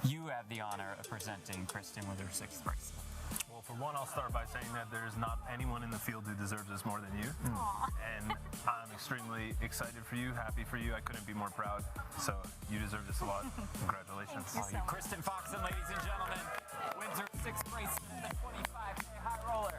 You have the honor of presenting Kristen with her 6th bracelet. Well, for one, I'll start by saying that there's not anyone in the field who deserves this more than you. Aww. And I'm extremely excited for you, happy for you. I couldn't be more proud. So you deserve this a lot. Congratulations. Thank you so much. Kristen Foxen, ladies and gentlemen, wins her 6th bracelet in the 25K high roller.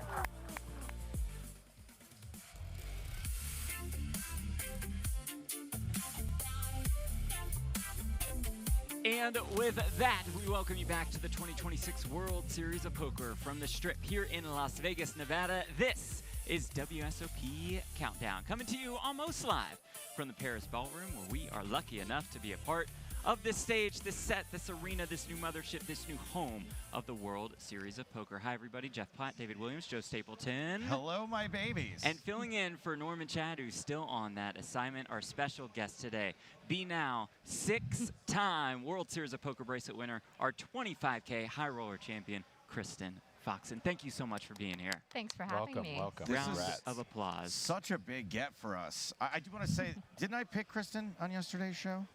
And with that, we welcome you back to the 2026 World Series of Poker from the Strip here in Las Vegas, Nevada. This is WSOP Countdown, coming to you almost live from the Paris Ballroom, where we are lucky enough to be a part of this stage, this set, this arena, this new mothership, this new home of the World Series of Poker. Hi, everybody. Jeff Platt, David Williams, Joe Stapleton. Hello, my babies. And filling in for Norman Chad, who's still on that assignment, our special guest today, Be Now 6-time World Series of Poker bracelet winner, our 25K high roller champion, Kristen Foxen. Thank you so much for being here. Thanks for having me. Welcome. Rounds of applause. Such a big get for us. I do want to say, didn't I pick Kristen on yesterday's show?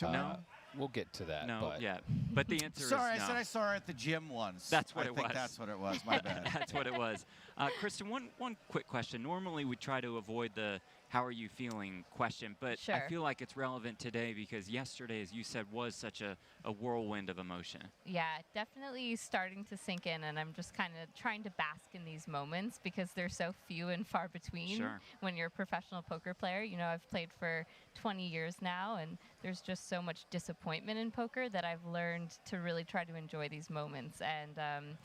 No. We'll get to that. No, but yeah. But the answer Sorry, is no. I said I saw her at the gym once. That's what it was. I think that's what it was. My bad. That's what it was. Kristen, one quick question. Normally, we try to avoid the "how are you feeling" question, but Sure. I feel like it's relevant today because yesterday, as you said, was such a whirlwind of emotion. Yeah, definitely starting to sink in, and I'm just kind of trying to bask in these moments because they're so few and far between Sure. when you're a professional poker player. You know, I've played for 20 years now, and there's just so much disappointment in poker that I've learned to really try to enjoy these moments. And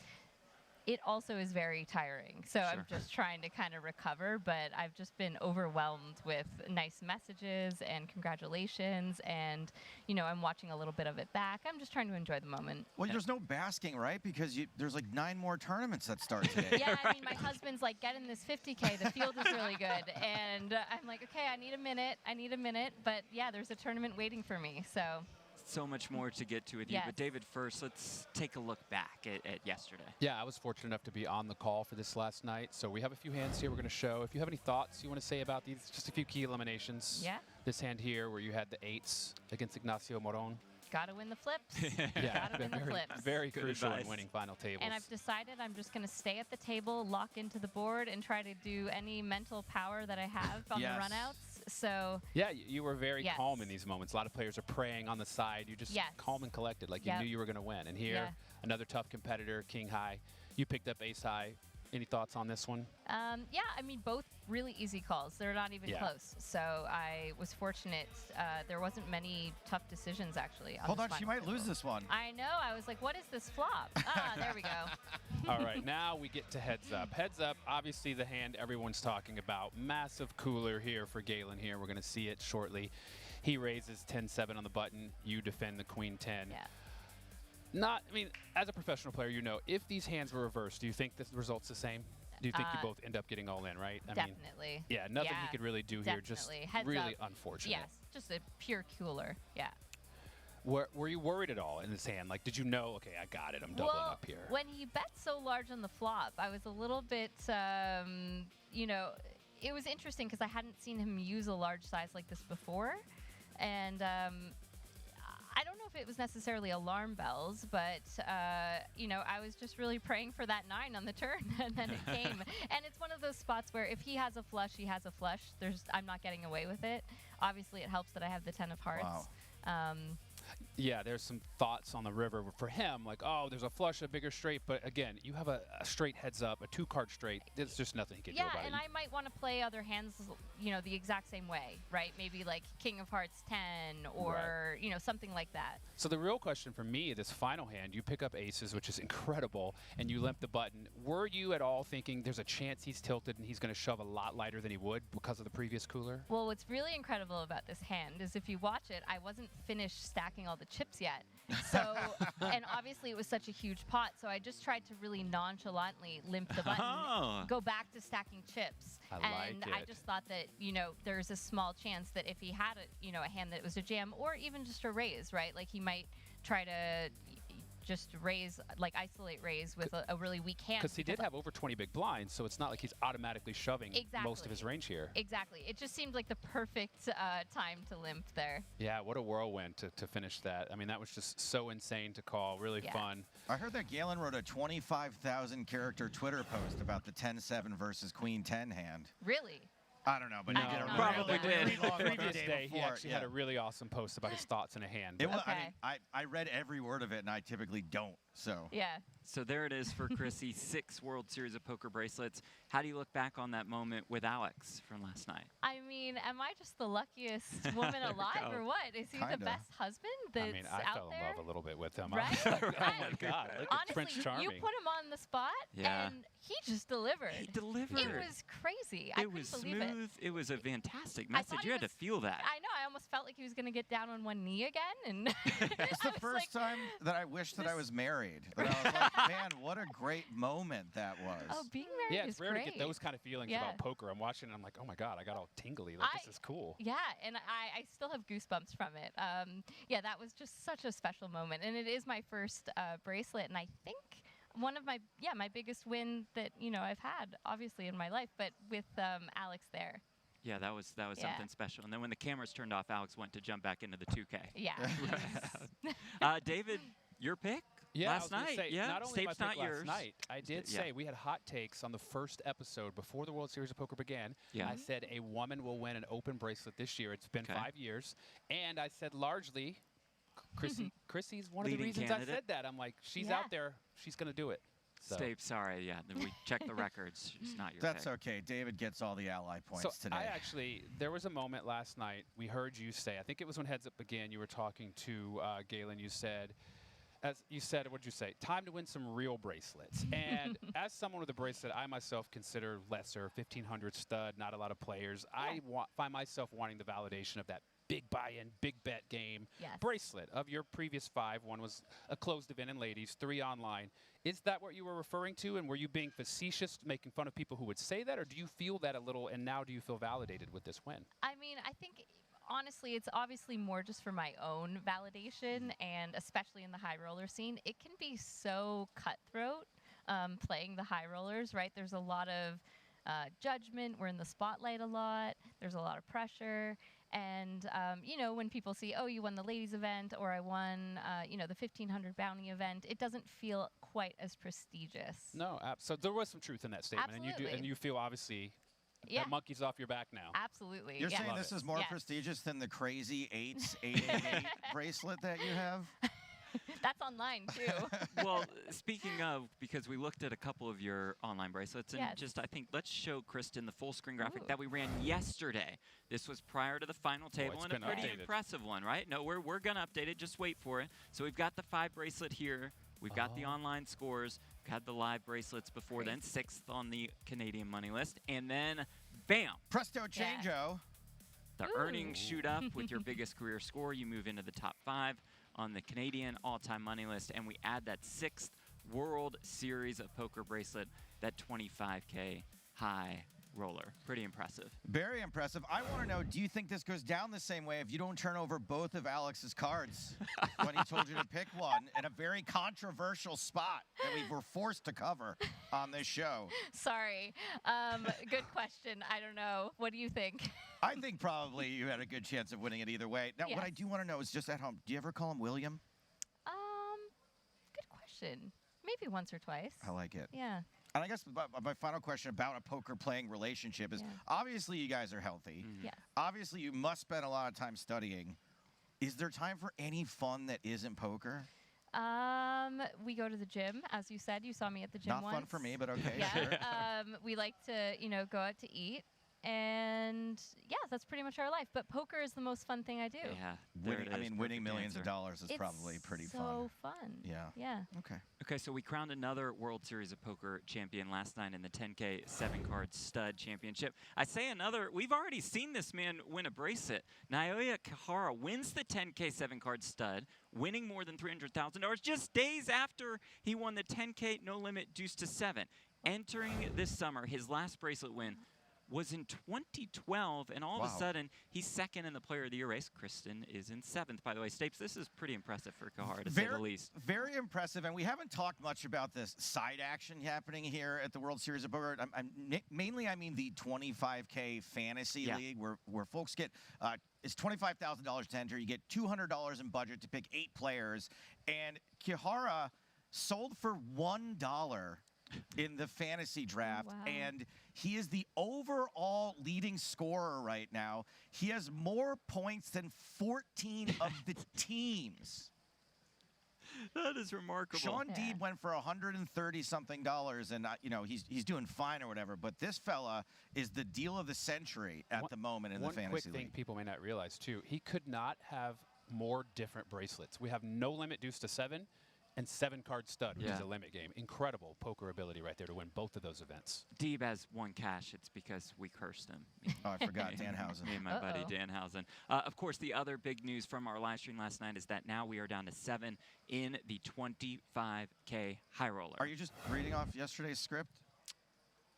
it also is very tiring. So I'm just trying to kind of recover, but I've just been overwhelmed with nice messages and congratulations. And, you know, I'm watching a little bit of it back. I'm just trying to enjoy the moment. Well, there's no basking, right? Because there's like 9 more tournaments that start today. Yeah, I mean, my husband's like, get in this 50K. The field is really good. And I'm like, okay, I need a minute. But yeah, there's a tournament waiting for me. So much more to get to with you. Yes. But David, first, let's take a look back at yesterday. yeah, I was fortunate enough to be on the call for this last night. So we have a few hands here we're going to show. If you have any thoughts you want to say about these, just a few key eliminations. Yeah. This hand here where you had the 8s against Ignacio Moron. Got to win the flips. Yeah, Got to win the flips. very Good crucial advice. in winning final tables. And I've decided I'm just going to stay at the table, lock into the board, and try to do any mental power that I have on Yes. the runouts. So yeah, you were very Yes. calm in these moments. A lot of players are praying on the side. You just Yes. calm and collected, like you Yep. knew you were going to win. And here, Yeah. another tough competitor, King High. You picked up Ace High. Any thoughts on this one? yeah, I mean, both really easy calls. They're not even Yeah. close. So I was fortunate. There wasn't many tough decisions, actually. Hold this on, she final might lose table. this one. I know. I was like, what is this flop? There we go. All right, now we get to heads up. Heads up, obviously the hand everyone's talking about. Massive cooler here for Galen here. We're going to see it shortly. He raises 10-7 on the button. You defend the Queen 10. Yeah. I mean, as a professional player, you know, if these hands were reversed, do you think the result's the same? Do you think you both end up getting all in, right? I mean, Definitely. yeah, nothing Yeah, he could really do here. Just definitely. Heads really up. unfortunate. Yes, just a pure cooler. Yeah. Were you worried at all in this hand? Like, did you know, okay, I got it, I'm doubling Well, up here? when he bet so large on the flop, I was a little bit, you know, it was interesting because I hadn't seen him use a large size like this before. And I don't know if it was necessarily alarm bells, but, you know, I was just really praying for that 9 on the turn, and then it came. And it's one of those spots where if he has a flush, he has a flush. I'm not getting away with it. Obviously, it helps that I have the 10 of hearts. Wow. Yeah, there's some thoughts on the river for him, like, oh, there's a flush, a bigger straight. But again, you have a straight heads up, a 2-card straight. There's just nothing he can do about Yeah, and it. I might want to play other hands, you know, the exact same way, right? Maybe like King of Hearts 10 or, you know, something like that. So the real question for me, this final hand, you pick up aces, which is incredible, and you limp the button. Were you at all thinking there's a chance he's tilted and he's going to shove a lot lighter than he would because of the previous cooler? Well, what's really incredible about this hand is if you watch it, I wasn't finished stacking all the chips yet. So, and obviously it was such a huge pot, so I just tried to really nonchalantly limp the button, go back to stacking chips. I and like I it. just thought that, you know, there's a small chance that if he had a, you know, a hand that was a jam or even just a raise, right? Like he might try to just raise, like isolate raise with a really weak hand. Because he did have over 20 big blinds, so it's not like he's automatically shoving most of his range here. Exactly. It just seemed like the perfect time to limp there. Yeah, what a whirlwind to finish that. I mean, that was just so insane to call. Really fun. I heard that Galen wrote a 25,000 character Twitter post about the 10-7 versus Queen 10 hand. Really? I don't know, but No, he did a probably really did. long The one previous the day, he before. actually had a really awesome post about his thoughts in a hand. It was, Okay. I read every word of it, and I typically don't. So Yeah. So there it is for Chrissy, 6 World Series of Poker bracelets. How do you look back on that moment with Alex from last night? I mean, am I just the luckiest woman alive or what? Is he Kinda. the best husband that's I mean, I out fell in there? love a little bit with him. Right? I was like, oh my Right. God, look at Honestly, Prince Charming. you put him on the spot, Yeah. and he just delivered. He delivered. It was crazy. I It couldn't was believe smooth. it. It was a fantastic I message. thought You he had to was- feel that. I know. I almost felt like he was going to get down on one knee again, and it's the first time that I wish that I was married. That I was like, man, what a great moment that was. Oh, being married Yeah, is it's rare great. to get those kind of feelings Yeah. about poker. I'm watching and I'm like, oh my God, I got all tingly. Like, this is cool. Yeah, and I still have goosebumps from it. Yeah, that was just such a special moment, and it is my first bracelet, and I think one of my biggest win that I've had obviously in my life, but with Alex there. Yeah, that was Yeah. something special. And then when the cameras turned off, Alex went to jump back into the 2K. Yeah. David, your pick Yeah, last I was gonna night. say, Yeah, not only my Stape's pick not last yours. night, I did Yeah. say we had hot takes on the first episode before the World Series of Poker began. Yeah. I said a woman will win an open bracelet this year. It's been Okay. 5 years, and I said largely, Chrissy's one of the Leading reasons candidate. I said that. I'm like, she's Yeah. out there, she's gonna do it. So. Stape, sorry. Yeah, then we checked the records. It's not your That's pick. okay. David gets all the ally points So today. I actually, there was a moment last night we heard you say, I think it was when Heads Up began, you were talking to Galen, you said, what'd you say? Time to win some real bracelets. And as someone with a bracelet, I myself consider lesser, 1,500 stud, not a lot of players. I find myself wanting the validation of that big buy-in, big bet game Yes. bracelet. Of your previous 5, one was a closed event in ladies, 3 online. Is that what you were referring to? And were you being facetious, making fun of people who would say that? Or do you feel that a little, and now do you feel validated with this win? I mean, I think honestly, it's obviously more just for my own validation, and especially in the high roller scene, it can be so cutthroat playing the high rollers, right? There's a lot of judgment. We're in the spotlight a lot. There's a lot of pressure. And, when people see, oh, you won the ladies event, or I won, the 1,500 bounty event, it doesn't feel quite as prestigious. No, so there was some truth in that statement. Absolutely. And you feel obviously Yeah. that monkey's off your back now. Absolutely. You're yeah. saying Love this it. is more Yes. prestigious than the crazy 888 bracelet that you have? That's online, too. Well, speaking of, because we looked at a couple of your online bracelets, and Yes. I think, let's show Kristen the full screen graphic Ooh. that we ran yesterday. This was prior to the final table, it's and a been pretty updated. impressive one, right? No, we're going to update it. Just wait for it. So we've got the 5 bracelet here. We've got the online scores. We've had the live bracelets before then, 6th on the Canadian money list. And then, bam, Presto changeo. the Ooh. earnings shoot up with your biggest career score. You move into the top 5 on the Canadian all-time money list, and we add that 6th World Series of Poker bracelet, that 25K high roller. Pretty impressive. Very impressive. I want to know, do you think this goes down the same way if you don't turn over both of Alex's cards when he told you to pick one in a very controversial spot that we were forced to cover on this show? Sorry. Good question. I don't know. What do you think? I think probably you had a good chance of winning it either way. Now, what I Yes. do want to know is just at home, do you ever call him William? Good question. Maybe once or twice. I like it. Yeah. And I guess my final question about a poker playing relationship is, Yeah. obviously you guys are healthy. Yeah. Obviously you must spend a lot of time studying. Is there time for any fun that isn't poker? We go to the gym, as you said. You saw me at the gym Not once. fun for me, but okay, Yeah. sure. We like to, go out to eat. And yeah, that's pretty much our life. But poker is the most fun thing I do. Yeah. there Winning, it I is, mean, winning perfect millions of answer. dollars is It's probably pretty so fun. fun. Yeah. Yeah. Okay. Okay, so we crowned another World Series of Poker champion last night in the 10K 7-card stud championship. I say another, we've already seen this man win a bracelet. Naoya Kahara wins the 10K 7-card stud, winning more than $300,000 just days after he won the 10K no limit deuce to 7. Entering this summer, his last bracelet win was in 2012, and all of Wow. a sudden, he's second in the Player of the Year race. Kristen is in 7th, by the way. Stapes, this is pretty impressive for Kahara, to say the least. Very impressive, and we haven't talked much about this side action happening here at the World Series of Poker. Mainly, I mean the 25K Fantasy League, where folks get it's $25,000 to enter. You get $200 in budget to pick 8 players, and Kahara sold for $1 in the fantasy draft, wow. and he is the overall leading scorer right now. He has more points than 14 of the teams. That is remarkable. Sean Yeah. Deeb went for $130-something, and you know he's doing fine or whatever. But this fella is the deal of the century at the moment in the fantasy One quick thing league. people may not realize too: he could not have more different bracelets. We have no limit deuce to 7. And 7-card stud, which is a limit game. Incredible poker ability right there to win both of those events. Deeb has 1 cash. It's because we cursed him. Oh, I forgot Danhausen. Me and my buddy Danhausen. Of course, the other big news from our live stream last night is that now we are down to 7 in the 25K high roller. Are you just reading off yesterday's script?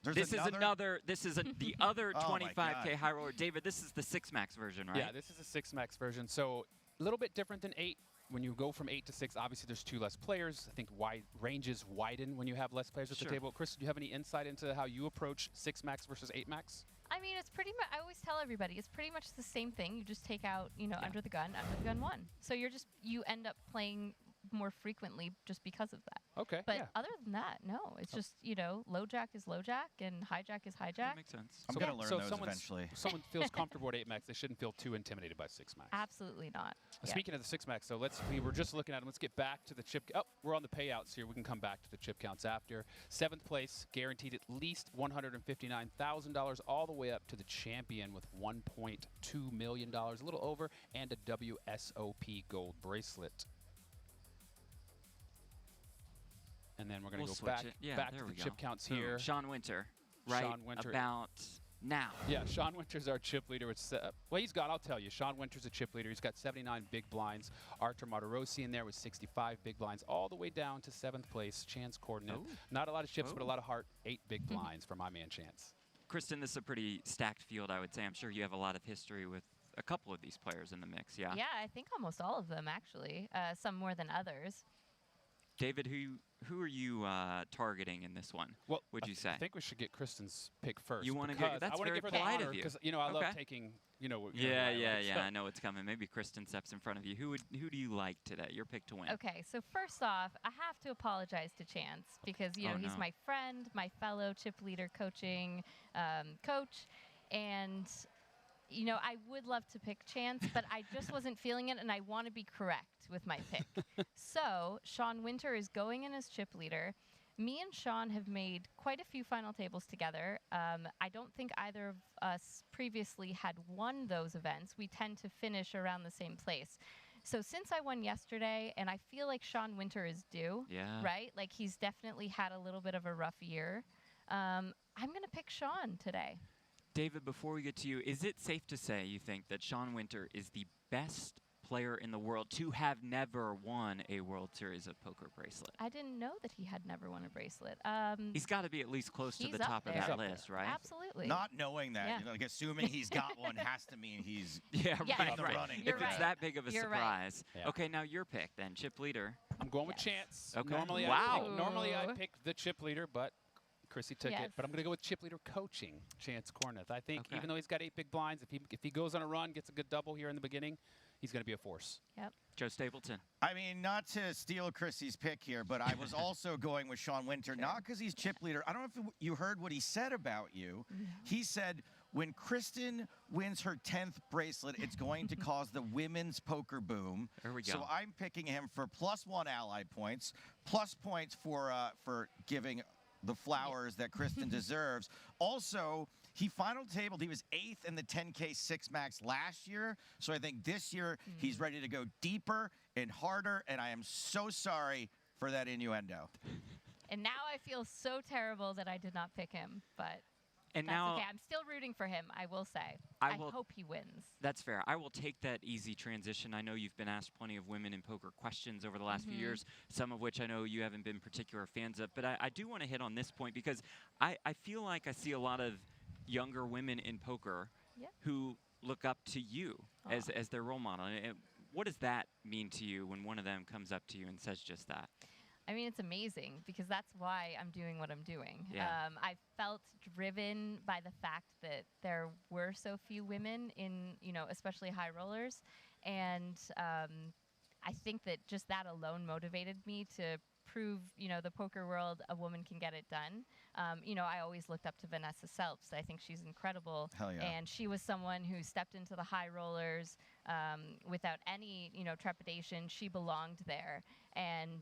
There's This is the other Oh my 25K God. high roller. David, this is the 6 max version, right? Yeah, this is a 6 max version. So a little bit different than 8. When you go from 8 to 6, obviously there's 2 less players. I think ranges widen when you have less players at the table. Kristen, do you have any insight into how you approach 6 max versus 8 max? I mean, it's pretty much, I always tell everybody, it's pretty much the same thing. You just take out, under the gun 1. So you end up playing more frequently just because of that. Okay. But other than that, no. It's just, low jack is low jack and hijack is hijack. That makes sense. I'm So- going to learn so those eventually. If someone feels comfortable at 8 max, they shouldn't feel too intimidated by 6 max. Absolutely not. Yeah. Speaking of the 6 max, so we were just looking at them. Let's get back to the chip. Oh, we're on the payouts here. We can come back to the chip counts after. 7th place, guaranteed at least $159,000, all the way up to the champion with $1.2 million, a little over, and a WSOP gold bracelet. And then we're going to We'll go switch back, it. Yeah, back there to the we chip go. counts Boom. here. Sean Winter, right Sean Winter. about now. Yeah, Sean Winter's our chip leader. Well, he's got, I'll tell you, Sean Winter's a chip leader. He's got 79 big blinds. Artur Martirossi in there with 65 big blinds, all the way down to 7th place, Chance Coordinate. Ooh. Not a lot of chips, but a Ooh. lot of heart. 8 big blinds for my man Chance. Kristen, this is a pretty stacked field, I would say. I'm sure you have a lot of history with a couple of these players in the mix, yeah? Yeah, I think almost all of them, actually. Some more than others. David, who are you targeting in this one? Well, would you say? I think we should get Kristen's pick first. You wanna go- because that's I wanna very give her the polite of honor you. because I love Okay. taking Yeah, right, yeah. so- I know it's coming. Maybe Kristen steps in front of you. Who do you like today? Your pick to win. Okay, so first off, I have to apologize to Chance because, Oh, he's no. my friend, my fellow chip leader coaching coach. And, I would love to pick Chance, but I just wasn't feeling it, and I want to be correct with my pick. So Sean Winter is going in as chip leader. Me and Sean have made quite a few final tables together. I don't think either of us previously had won those events. We tend to finish around the same place. So since I won yesterday, and I feel like Sean Winter is due, Yeah. right? Like he's definitely had a little bit of a rough year. I'm going to pick Sean today. David, before we get to you, is it safe to say you think that Sean Winter is the best player in the world to have never won a World Series of Poker bracelet? I didn't know that he had never won a bracelet. He's got to be at least close to he's the up top of there. that list, right? Absolutely. Not knowing that, Yeah. like assuming he's got one has to mean he's Yeah, Yeah, right, in the right. running. You're If it's right. that big of a You're right. surprise. Yeah. Okay, now your pick then, chip leader. I'm going with Yes. Chance. Okay. Normally, Wow. normally I Ooh. pick the chip leader, but Chrissy took Yes. it. But I'm going to go with chip leader coaching, Chance Corneth. I think Okay. even though he's got 8 big blinds, if he goes on a run, gets a good double here in the beginning, he's going to be a force. Yep. Joe Stapleton. I mean, not to steal Chrissy's pick here, but I was also going with Sean Winter, not because he's chip leader. I don't know if you heard what he said about you. He said, when Kristen wins her 10th bracelet, it's going to cause the women's poker boom. There we go. So I'm picking him for +1 ally points, plus points for giving the flowers that Kristen deserves. Also, he final tabled. He was 8th in the 10K 6 max last year. So I think this year he's ready to go deeper and harder. And I am so sorry for that innuendo. And now I feel so terrible that I did not pick him, but And that's now okay. I'm still rooting for him, I will say. I I will- hope he wins. that's fair. I will take that easy transition. I know you've been asked plenty of women in poker questions over the last few years, some of which I know you haven't been particular fans of. But I do want to hit on this point because I feel like I see a lot of younger women in poker Yeah. who look up to you Aw. as their role model. What does that mean to you when one of them comes up to you and says just that? I mean, it's amazing because that's why I'm doing what I'm doing. Yeah. I felt driven by the fact that there were so few women in, especially high rollers. And I think that just that alone motivated me to prove, the poker world, a woman can get it done. I always looked up to Vanessa Selps. I think she's incredible. Hell yeah. And she was someone who stepped into the high rollers without any, trepidation. She belonged there. And,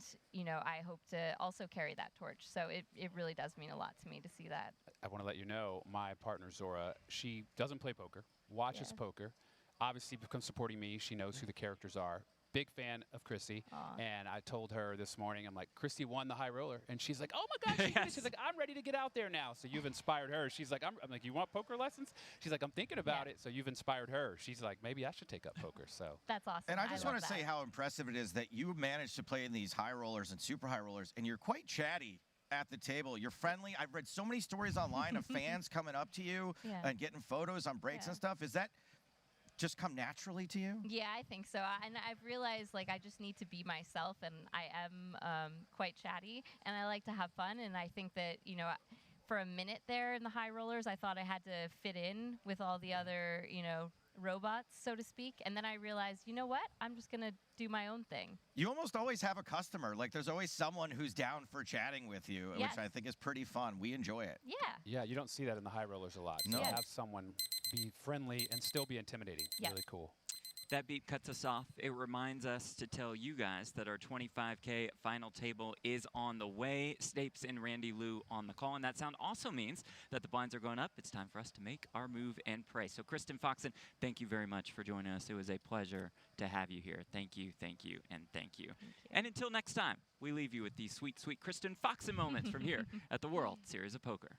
I hope to also carry that torch. So it really does mean a lot to me to see that. I want to let you know, my partner Zora, she doesn't play poker, watches Yeah. poker, obviously becomes supporting me. She knows who the characters are. Big fan of Chrissy. Aw. And I told her this morning, I'm like, Chrissy won the high roller. And she's like, oh my gosh, Yes. she's like, I'm ready to get out there now. So you've inspired her. She's like, I'm like, you want poker lessons? She's like, I'm thinking about Yeah. it. So you've inspired her. She's like, maybe I should take up poker. So That's awesome. And I just love want to say that. how impressive it is that you managed to play in these high rollers and super high rollers, and you're quite chatty at the table. You're friendly. I've read so many stories online of fans coming up to you Yeah. and getting photos on breaks Yeah. and stuff. Is that just come naturally to you? Yeah, I think so. And I've realized I just need to be myself, and I am quite chatty, and I like to have fun. And I think that for a minute there in the high rollers, I thought I had to fit in with all the other robots, so to speak. And then I realized, you know what? I'm just gonna do my own thing. You almost always have a customer. Like there's always someone who's down for chatting with you, Yes. which I think is pretty fun. We enjoy it. Yeah. yeah, you don't see that in the high rollers a lot. No. To Yes. have someone be friendly and still be intimidating. Yeah. Really cool. That beat cuts us off. It reminds us to tell you guys that our 25K final table is on the way. Stapes and Randy Lou on the call. And that sound also means that the blinds are going up. It's time for us to make our move and pray. So Kristen, Foxen, thank you very much for joining us. It was a pleasure to have you here. Thank you, and thank you. And until next time, we leave you with these sweet, sweet Kristen Foxen moments from here at the World Series of Poker.